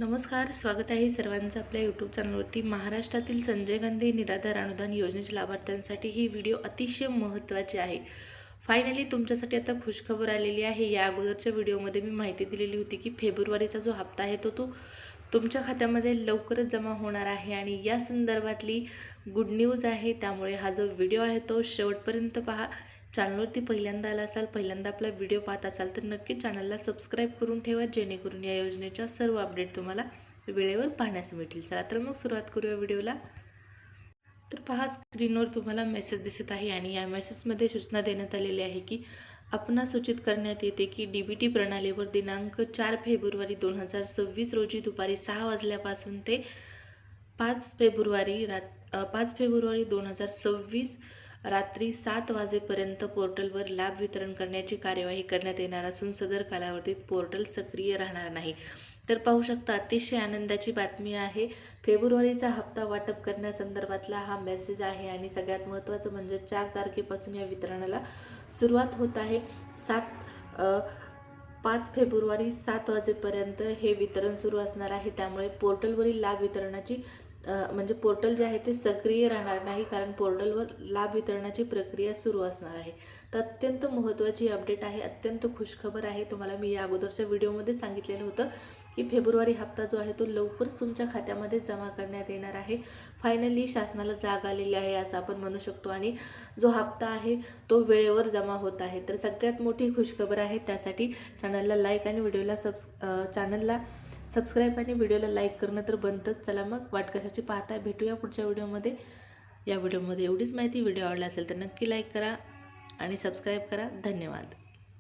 नमस्कार, स्वागत आहे सर्वांचं आपल्या यूट्यूब चॅनलवरती। महाराष्ट्रातील संजय गांधी निराधार अनुदान योजनेच्या लाभार्थ्यांसाठी ही व्हिडिओ अतिशय महत्त्वाची आहे। फायनली तुमच्यासाठी आता खुशखबर आलेली आहे। या अगोदरच्या व्हिडिओमध्ये मी माहिती दिलेली होती की फेब्रुवारीचा जो हप्ता आहे तो तुमच्या खात्यामध्ये लवकरच जमा होणार आहे आणि या संदर्भातली गुड न्यूज आहे। त्यामुळे हा जो व्हिडिओ आहे तो शेवटपर्यंत पहा। चॅनलवरती पहिल्यांदा आला असाल, पहिल्यांदा आपला व्हिडिओ पाहत असाल तर नक्की चॅनलला सबस्क्राईब करून ठेवा, जेणेकरून या योजनेच्या सर्व अपडेट तुम्हाला वेळेवर पाहण्यास मिळतील। चला तर मग सुरुवात करूया व्हिडिओला। तर पहा, स्क्रीनवर तुम्हाला मेसेज दिसत आहे आणि या मेसेजमध्ये सूचना देण्यात आलेली आहे की आपणास सूचित करण्यात येते की डीबीटी प्रणालीवर दिनांक 4 फेब्रुवारी 2026 रोजी दुपारी 6 वाजल्यापासून ते 5 फेब्रुवारी 2026 रात्री 7 वाजेपर्यंत पोर्टलवर लाभ वितरण करण्याची कार्यवाही करण्यात येणार असून सदर कालावधीत पोर्टल सक्रिय राहणार नाही। तर पाहू शकता, अतिशय आनंदाची बातमी आहे। फेब्रुवारीचा हप्ता वाटप करण्यासंदर्भातला हा मेसेज आहे आणि सगळ्यात महत्त्वाचं म्हणजे 4 तारखेपासून या वितरणाला सुरुवात होत आहे। 5 फेब्रुवारी 7 वाजेपर्यंत हे वितरण सुरू असणार आहे। त्यामुळे पोर्टलवरील लाभ वितरणाची म्हणजे पोर्टल जे आहे ते सक्रिय राहणार नाही, कारण पोर्टलवर लाभ वितरणाची प्रक्रिया सुरू असणार आहे। तर अत्यंत महत्त्वाची अपडेट आहे, अत्यंत खुशखबर आहे। तुम्हाला मी या अगोदरच्या व्हिडिओमध्ये सांगितलेलं होतं की फेब्रुवारी हप्ता जो आहे तो लवकरच तुमच्या खात्यामध्ये जमा करण्यात येणार आहे। फायनली शासनाला जाग आलेली आहे असं आपण म्हणू शकतो आणि जो हप्ता आहे तो वेळेवर जमा होत आहे। तर सगळ्यात मोठी खुशखबर आहे। त्यासाठी चॅनलला लाईक आणि व्हिडिओला चॅनलला सबस्क्राईब आणि व्हिडिओला लाईक करणं तर बनतंच। चला मग वाट कशाची पाहताय, भेटूया पुढच्या व्हिडिओमध्ये। या व्हिडिओमध्ये एवढीच माहिती। व्हिडिओ आवडला असेल तर नक्की लाईक करा आणि सबस्क्राईब करा। धन्यवाद।